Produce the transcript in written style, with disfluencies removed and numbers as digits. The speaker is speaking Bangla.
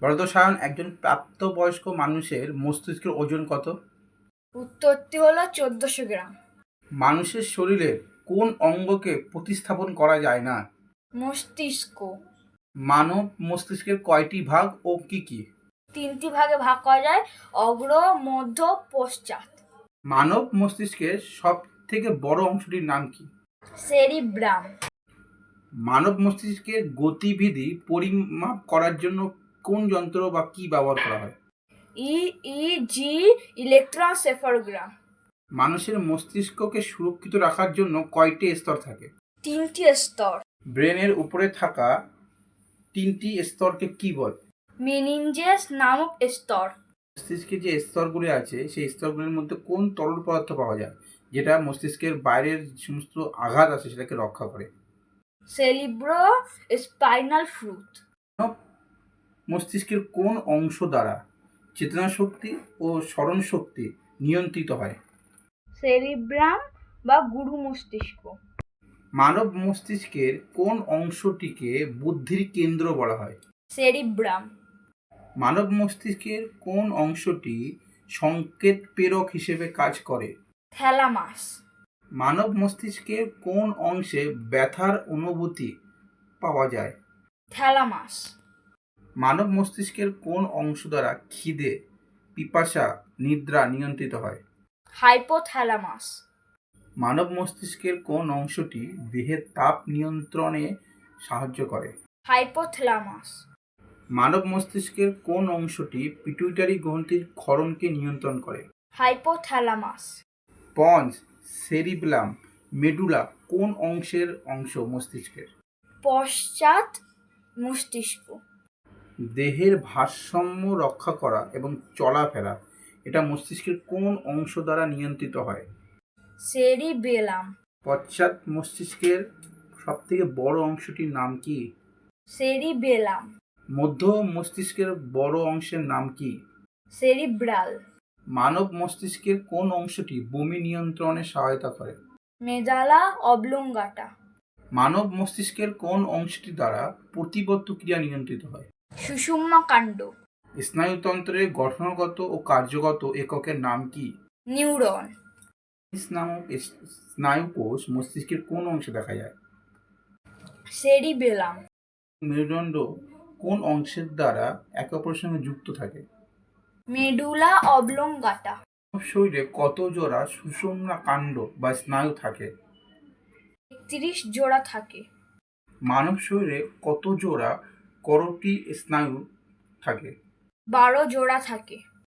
বরদশায়ন একজন প্রাপ্তবয়স্ক মানুষের মস্তিষ্কের ওজন কত? উত্তরটি হলো 1400 গ্রাম। মানুষের শরীরের কোন অঙ্গকে প্রতিস্থাপন করা যায় না? মস্তিষ্ক। মানব মস্তিষ্কের কয়টি ভাগ ও কি কি? 3টি ভাগে ভাগ করা যায়, অগ্র, মধ্য, পশ্চাৎ। মানব মস্তিষ্কের সব থেকে বড় অংশটির নাম কি? সেরিব্রাম। মানব মস্তিষ্কের গতিবিধি পরিমাপ করার জন্য কোন যন্ত্র বা কি ব্যবহার করা হয়? ইইজি, ইলেকট্রোএনসেফালোগ্রাম। মানুষের মস্তিষ্ককে সুরক্ষিত রাখার জন্য কয়টি স্তর থাকে? 3টি স্তর। ব্রেনের উপরে থাকা 3টি স্তরকে কি বলে? মেনিনজেস নামক স্তর। মস্তিষ্কে যে স্তরগুলি আছে সেই স্তরগুলির মধ্যে কোন তরল পদার্থ পাওয়া যায় যেটা মস্তিষ্কের বাইরের সমস্ত আঘাত আছে সেটাকে রক্ষা করে? Cerebro spinal fluid. মস্তিষ্কের কোন অংশ দ্বারা চেতনা শক্তি ও স্মরণ শক্তি নিয়ন্ত্রিত হয়? সেরিব্রাম বা গুরু মস্তিষ্ক। মানব মস্তিষ্কের কোন অংশটিকে বুদ্ধির কেন্দ্র বলা হয়? সেরিব্রাম। মানব মস্তিষ্কের কোন অংশটি সংকেত প্রেরক হিসেবে কাজ করে? থ্যালামাস। মানব মস্তিষ্কের কোন অংশে ব্যথার অনুভূতি পাওয়া যায়? থ্যালামাস। মানব মস্তিষ্কের কোন অংশ দ্বারা খিদে, পিপাসা, নিদ্রা নিয়ন্ত্রিত হয়? হাইপোথ্যালামাস। মানব মস্তিষ্কের কোন অংশটি দেহের তাপ নিয়ন্ত্রণে সাহায্য করে? হাইপোথ্যালামাস। মানব মস্তিষ্কের কোন অংশটি পিটুইটারি গ্রন্থির ক্ষরণকে নিয়ন্ত্রণ করে? হাইপোথ্যালামাস। পঞ্চ, সেরিবেলাম, মেডুলা কোন অংশের অংশ মস্তিষ্কের? পশ্চাৎ মস্তিষ্ক। দেহের ভারসাম্য রক্ষা করা এবং চলাফেরা এটা মস্তিষ্কের কোন অংশ দ্বারা নিয়ন্ত্রিত হয়? সেরিবেলাম। পশ্চাৎ মস্তিষ্কের সবথেকে বড় অংশটির নাম কি? সেরিবেলাম। মধ্য মস্তিষ্কের বড় অংশের নাম কি? সেরিব্রাল। মানব মস্তিষ্কের কোন অংশটি বমি নিয়ন্ত্রণে সহায়তা করে? মেডালা অবলঙ্গাটা। মানব মস্তিষ্কের কোন অংশটি দ্বারা প্রতিবদ্ধ ক্রিয়া নিয়ন্ত্রিত হয়? সুষুম্না কাণ্ড। স্নায়ুতন্ত্রের গঠনগত ও কার্যগত এককের নাম কি? নিউরন। নামক স্নায়ুকোষ মস্তিষ্কের কোন অংশে দেখা যায়? সেরিবেলাম। মেরুদণ্ড কোন অংশের দ্বারা একে অপরের সঙ্গে যুক্ত থাকে? মেডুলা অবলঙ্গাটা। মানব শরীরে কত জোড়া সুষুম্না কাণ্ড বা স্নায়ু থাকে? 31 জোড়া থাকে। মানব শরীরে কত জোড়া করোটি স্নায়ু থাকে? 12 জোড়া থাকে।